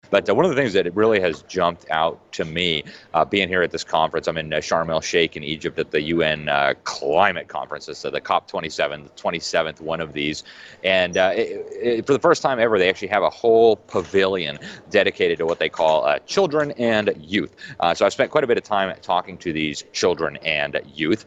But one of the things that it really has jumped out to me, being here at this conference, I'm in Sharm el Sheikh in Egypt at the UN climate conferences, so the COP27, the 27th one of these. And for the first time ever, they actually have a whole pavilion dedicated to what they call children and youth. So I've spent quite a bit of time talking to these children and youth.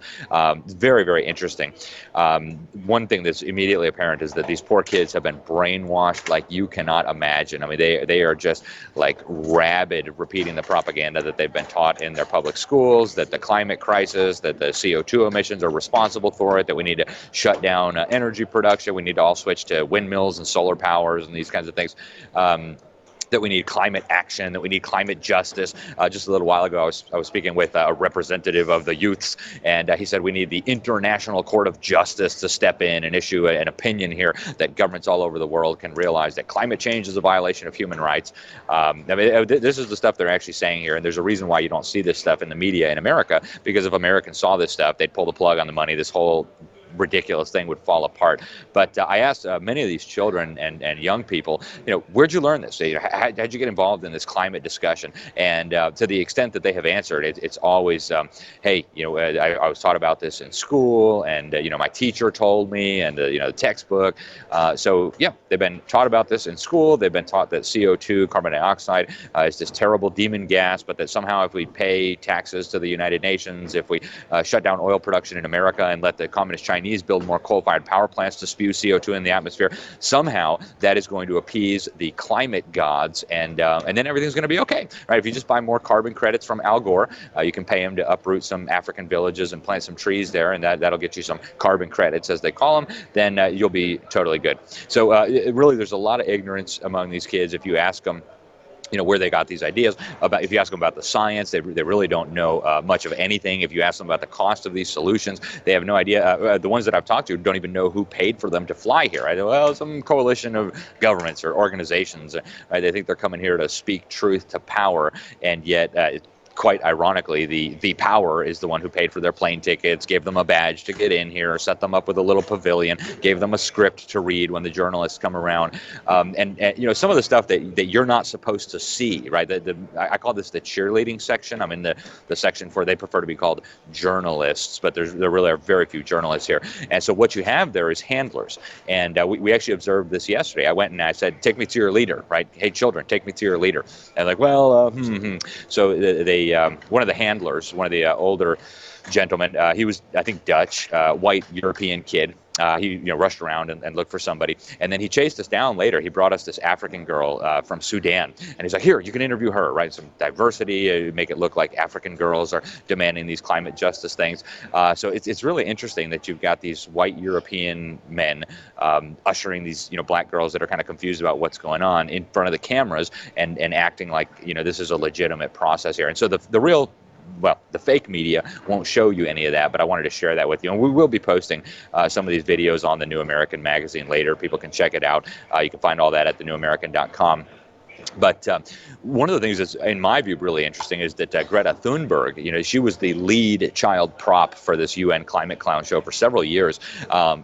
Very, very interesting. One thing that's immediately apparent is that these poor kids have been brainwashed like you cannot imagine. I mean, they are just like rabid, repeating the propaganda that they've been taught in their public schools, that the climate crisis, that the CO2 emissions are responsible for it, that we need to shut down energy production, we need to all switch to windmills and solar powers and these kinds of things. That we need climate action, that we need climate justice. Just a little while ago, I was speaking with a representative of the youths, and he said we need the International Court of Justice to step in and issue an opinion here that governments all over the world can realize that climate change is a violation of human rights. I mean, this is the stuff they're actually saying here, and there's a reason why you don't see this stuff in the media in America, because if Americans saw this stuff, they'd pull the plug on the money. This whole ridiculous thing would fall apart. But I asked many of these children and young people, where'd you learn this? How'd you get involved in this climate discussion? And to the extent that they have answered, it's always, hey, I was taught about this in school, and my teacher told me, and the textbook. So yeah, they've been taught about this in school. They've been taught that CO2, carbon dioxide, is this terrible demon gas, but that somehow if we pay taxes to the United Nations, if we shut down oil production in America and let the communist Chinese build more coal-fired power plants to spew CO2 in the atmosphere, somehow that is going to appease the climate gods, and then everything's going to be okay, right? If you just buy more carbon credits from Al Gore, you can pay him to uproot some African villages and plant some trees there, and that'll get you some carbon credits, as they call them, then you'll be totally good. So really, there's a lot of ignorance among these kids. If you ask them, where they got these ideas about. If you ask them about the science, they really don't know much of anything. If you ask them about the cost of these solutions, they have no idea. The ones that I've talked to don't even know who paid for them to fly here. Right? Well, some coalition of governments or organizations. Right? They think they're coming here to speak truth to power, and yet quite ironically, the power is the one who paid for their plane tickets, gave them a badge to get in here, set them up with a little pavilion, gave them a script to read when the journalists come around. And some of the stuff that you're not supposed to see, right? I call this the cheerleading section. I'm in the section where they prefer to be called journalists, but there really are very few journalists here. And so what you have there is handlers. And we actually observed this yesterday. I went and I said, take me to your leader, right? Hey, children, take me to your leader. And like, well, So they one of the handlers, one of the older gentlemen, he was, I think, Dutch, white European kid. He rushed around and looked for somebody, and then he chased us down later. He brought us this African girl from Sudan, and he's like, here, you can interview her, right? Some diversity, make it look like African girls are demanding these climate justice things. So it's really interesting that you've got these white European men ushering these black girls that are kind of confused about what's going on in front of the cameras and acting like this is a legitimate process here. And so the real the fake media won't show you any of that, but I wanted to share that with you. And we will be posting some of these videos on the New American magazine later. People can check it out. You can find all that at thenewamerican.com. But one of the things that's, in my view, really interesting is that Greta Thunberg, she was the lead child prop for this UN climate clown show for several years.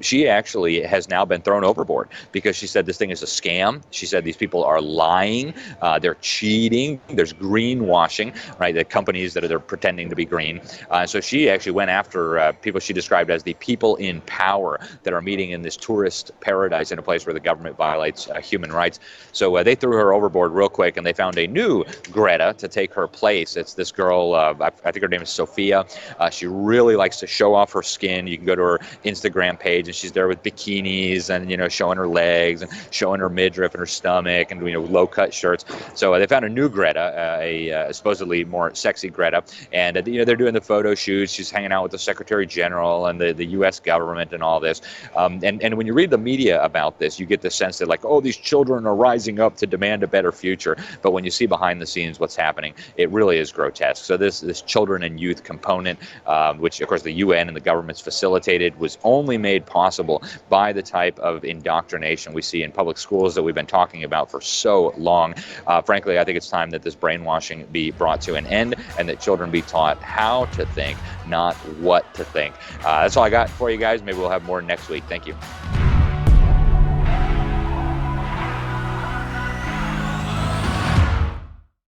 She actually has now been thrown overboard because she said this thing is a scam. She said these people are lying. They're cheating. There's greenwashing, right? The companies that are pretending to be green. So she actually went after people she described as the people in power that are meeting in this tourist paradise in a place where the government violates human rights. So they threw her overboard real quick, and they found a new Greta to take her place. It's this girl, I think her name is Sophia. She really likes to show off her skin. You can go to her Instagram page, and she's there with bikinis and, showing her legs and showing her midriff and her stomach and, low-cut shirts. So they found a new Greta, a supposedly more sexy Greta, and, they're doing the photo shoots. She's hanging out with the Secretary General and the U.S. government and all this. And when you read the media about this, you get the sense that, like, oh, these children are rising up to demand a better future. But when you see behind the scenes what's happening, it really is grotesque. So this children and youth component, which of course the UN and the governments facilitated, was only made possible by the type of indoctrination we see in public schools that we've been talking about for so long. Frankly, I think it's time that this brainwashing be brought to an end and that children be taught how to think, not what to think. That's all I got for you guys. Maybe we'll have more next week. Thank you.